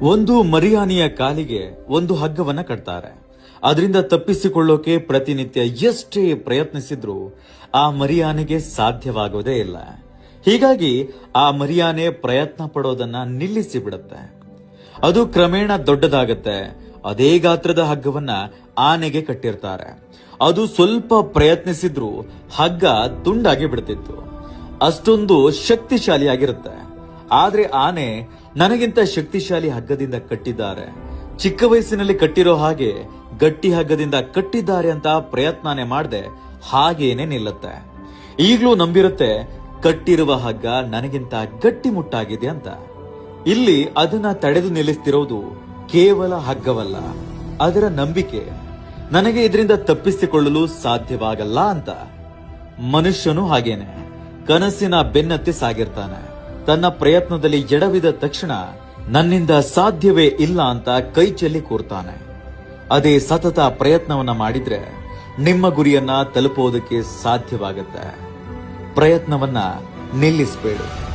ಒಂದು ಮರಿಯಾನೆಯ ಕಾಲಿಗೆ ಒಂದು ಹಗ್ಗವನ್ನ ಕಟ್ತಾರೆ. ಅದರಿಂದ ತಪ್ಪಿಸಿಕೊಳ್ಳೋಕೆ ಪ್ರತಿನಿತ್ಯ ಎಷ್ಟೇ ಪ್ರಯತ್ನಿಸಿದ್ರೂ ಆ ಮರಿಯಾನೆಗೆ ಸಾಧ್ಯವಾಗೋದೇ ಇಲ್ಲ. ಹೀಗಾಗಿ ಆ ಮರಿಯಾನೆ ಪ್ರಯತ್ನ ಪಡೋದನ್ನ ನಿಲ್ಲಿಸಿ ಬಿಡುತ್ತೆ. ಅದು ಕ್ರಮೇಣ ದೊಡ್ಡದಾಗತ್ತೆ. ಅದೇ ಗಾತ್ರದ ಹಗ್ಗವನ್ನ ಆನೆಗೆ ಕಟ್ಟಿರ್ತಾರೆ. ಅದು ಸ್ವಲ್ಪ ಪ್ರಯತ್ನಿಸಿದ್ರೂ ಹಗ್ಗ ತುಂಡಾಗಿ ಬಿಡ್ತಿತ್ತು. ಅಷ್ಟೊಂದು ಶಕ್ತಿಶಾಲಿಯಾಗಿರುತ್ತೆ. ಆದ್ರೆ ಆನೆ ನನಗಿಂತ ಶಕ್ತಿಶಾಲಿ ಹಗ್ಗದಿಂದ ಕಟ್ಟಿದ್ದಾರೆ, ಚಿಕ್ಕ ವಯಸ್ಸಿನಲ್ಲಿ ಕಟ್ಟಿರೋ ಹಾಗೆ ಗಟ್ಟಿ ಹಗ್ಗದಿಂದ ಕಟ್ಟಿದ್ದಾರೆ ಅಂತ ಪ್ರಯತ್ನನೇ ಮಾಡದೆ ಹಾಗೇನೆ ನಿಲ್ಲುತ್ತೆ. ಈಗ್ಲೂ ನಂಬಿರುತ್ತೆ ಕಟ್ಟಿರುವ ಹಗ್ಗ ನನಗಿಂತ ಗಟ್ಟಿಮುಟ್ಟಾಗಿದೆ ಅಂತ. ಇಲ್ಲಿ ಅದನ್ನ ತಡೆದು ನಿಲ್ಲಿಸ್ತಿರೋದು ಕೇವಲ ಹಗ್ಗವಲ್ಲ, ಅದರ ನಂಬಿಕೆ. ನನಗೆ ಇದರಿಂದ ತಪ್ಪಿಸಿಕೊಳ್ಳಲು ಸಾಧ್ಯವಾಗಲ್ಲ ಅಂತ. ಮನುಷ್ಯನು ಹಾಗೇನೆ ಕನಸಿನ ಬೆನ್ನತ್ತಿ ಸಾಗಿರ್ತಾನೆ. ತನ್ನ ಪ್ರಯತ್ನದಲ್ಲಿ ಎಡವಿದ ತಕ್ಷಣ ನನ್ನಿಂದ ಸಾಧ್ಯವೇ ಇಲ್ಲ ಅಂತ ಕೈ ಚೆಲ್ಲಿ ಕೂರ್ತಾನೆ. ಅದೇ ಸತತ ಪ್ರಯತ್ನವನ್ನ ಮಾಡಿದ್ರೆ ನಿಮ್ಮ ಗುರಿಯನ್ನ ತಲುಪೋದಕ್ಕೆ ಸಾಧ್ಯವಾಗುತ್ತೆ. ಪ್ರಯತ್ನವನ್ನ ನಿಲ್ಲಿಸಬೇಡಿ.